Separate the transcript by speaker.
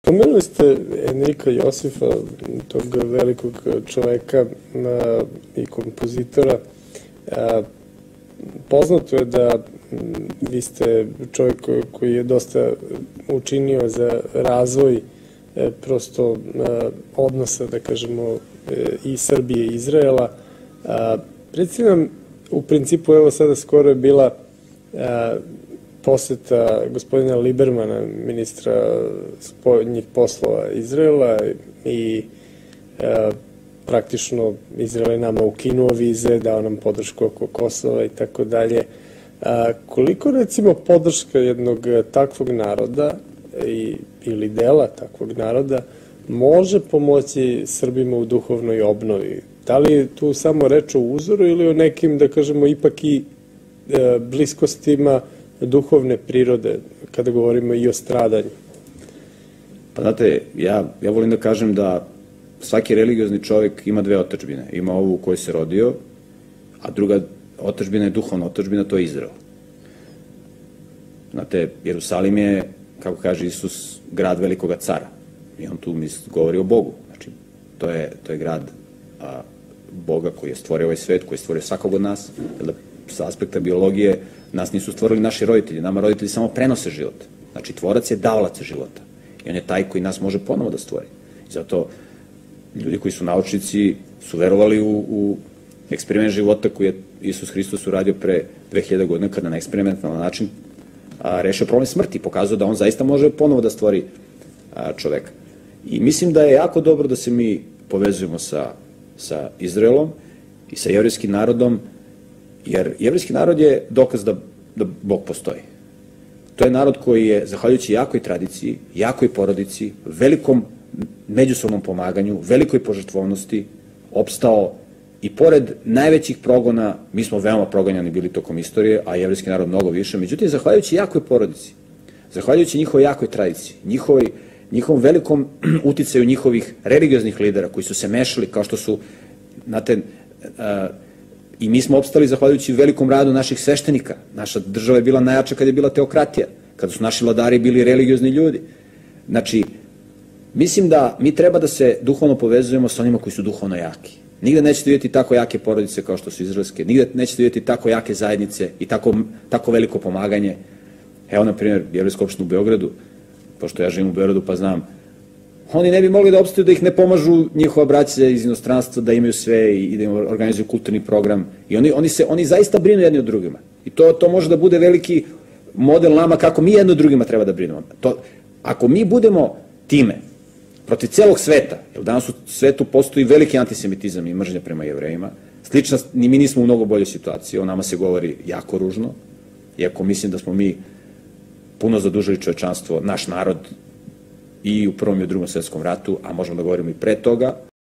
Speaker 1: Pomenuli ste Enrika Josifa, tog velikog čoveka i kompozitora. Poznato je da vi ste čovjek koji je dosta učinio za razvoj prosto odnosa, da kažemo, i Srbije i Izraela. Reci nam, u principu, evo sada skoro je bila poseta gospodina Libermana, ministra spoljnih poslova Izraela, i praktično Izrael je nama ukinuo vize, dao nam podršku oko Kosova i tako dalje. Koliko, recimo, podrška jednog takvog naroda ili dela takvog naroda može pomoći Srbima u duhovnoj obnovi? Da li je tu samo reč o uzoru ili o nekim, da kažemo, ipak i bliskostima duhovne prirode, kada govorimo i o stradanju?
Speaker 2: Pa znate, ja volim da kažem da svaki religiozni čovjek ima dve otadžbine. Ima ovu u kojoj se rodio, a druga otadžbina je duhovna otadžbina, to je Izrael. Znate, Jerusalim je, kako kaže Isus, grad velikoga cara. I on tu govori o Bogu. Znači, to je grad Boga koji je stvorio ovaj svet, koji je stvorio svakog od nas. Sa aspekta biologije nas nisu stvorili naši roditelji. Nama roditelji samo prenose život. Znači, tvorac je davalac života. I on je taj koji nas može ponovo da stvori. I zato ljudi koji su naučnici su verovali u eksperiment života koji je Isus Hristos uradio pre 2000 godina, kada na eksperimentalan način rešio problem smrti, pokazao da on zaista može ponovo da stvori čoveka. I mislim da je jako dobro da se mi povezujemo sa Izraelom i sa jevrejskim narodom, jer jevrejski narod je dokaz da Bog postoji. To je narod koji je, zahvaljujući jakoj tradiciji, jakoj porodici, velikom međusobnom pomaganju, velikoj požrtvovnosti, opstao i pored najvećih progona, mi smo veoma proganjani bili tokom istorije, a jevrejski narod mnogo više, međutim, zahvaljujući jakoj porodici, zahvaljujući njihovoj jakoj tradiciji, njihovom velikom uticaju njihovih religioznih lidera koji su se mešali kao što su, znate, i mi smo opstali zahvaljujući velikom radu naših sveštenika. Naša država je bila najjača kad je bila teokratija, kada su naši vladari bili religiozni ljudi. Znači, mislim da mi treba da se duhovno povezujemo sa onima koji su duhovno jaki. Nigde nećete vidjeti tako jake porodice kao što su izraelske, nigde nećete vidjeti tako jake zajednice i tako veliko pomaganje. Evo, na primjer, jevrejska opština u Beogradu, pošto ja živim u Beogradu pa znam, oni ne bi mogli da opstaju da ih ne pomažu njihova braća iz inostranstva, da imaju sve i da im organizuju kulturni program. I oni zaista brinu jedni od drugima. I to može da bude veliki model nama kako mi jedno od drugima treba da brinemo. Ako mi budemo time protiv celog sveta, jer danas u svetu postoji veliki antisemitizam i mržnja prema Jevrejima, slično, ni mi nismo u mnogo boljoj situaciji, o nama se govori jako ružno, iako mislim da smo mi puno zadužili čovečanstvo, naš narod, i u Prvom i u Drugom svetskom ratu, a možemo da govorimo i pre toga.